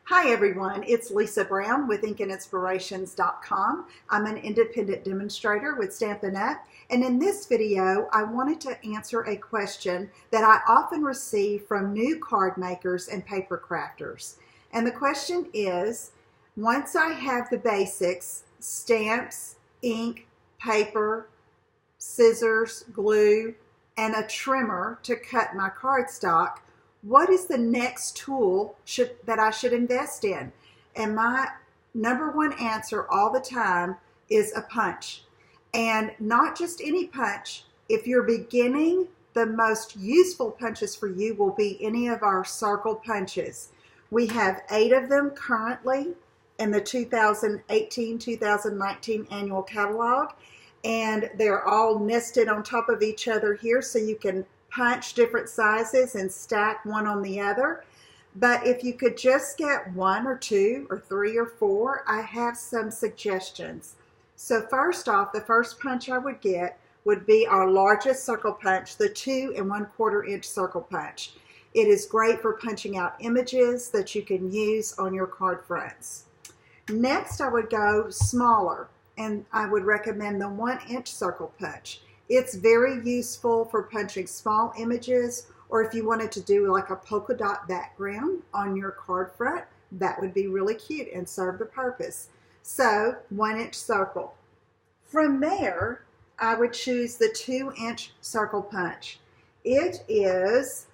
Hi everyone, it's Lisa Brown with InkandInspirations.com. I'm an independent demonstrator with Stampin' Up! And in this video, I wanted to answer a question that I often receive from new card makers and paper crafters. And the question is, once I have the basics, stamps, ink, paper, scissors, glue, and a trimmer to cut my cardstock, what is the next tool that I should invest in? And my number one answer all the time is a punch. And not just any punch. If you're beginning, the most useful punches for you will be any of our circle punches. We have 8 of them currently in the 2018-2019 annual catalog. And they're all nested on top of each other here, so you can punch different sizes and stack one on the other. But if you could just get 1 or 2 or 3 or 4, I have some suggestions. So first off, the first punch I would get would be our largest circle punch, the 2 1/4 inch circle punch. It is great for punching out images that you can use on your card fronts. Next, I would go smaller, and I would recommend the 1 inch circle punch. It's very useful for punching small images, or if you wanted to do like a polka dot background on your card front, that would be really cute and serve the purpose. So 1 inch circle. From there, I would choose the 2 inch circle punch. It is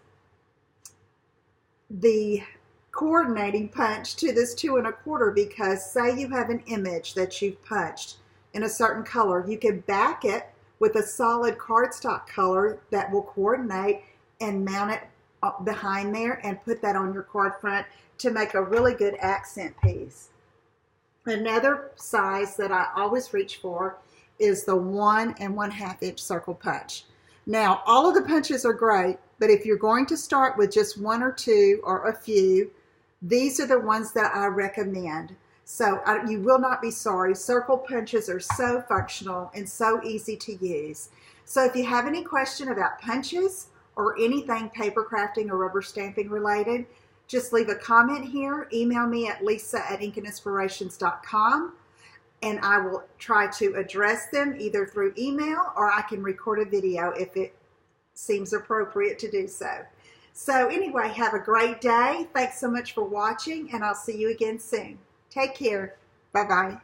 the coordinating punch to this 2 1/4, because say you have an image that you've punched in a certain color, you can back it with a solid cardstock color that will coordinate and mount it behind there and put that on your card front to make a really good accent piece. Another size that I always reach for is the 1 1/2 inch circle punch. Now, all of the punches are great, but if you're going to start with just 1 or 2 or a few, these are the ones that I recommend. So you will not be sorry. Circle punches are so functional and so easy to use. So if you have any question about punches or anything paper crafting or rubber stamping related, just leave a comment here. Email me at lisa@InkandInspirations.com, and I will try to address them either through email, or I can record a video if it seems appropriate to do so. So anyway, have a great day. Thanks so much for watching, and I'll see you again soon. Take care. Bye-bye.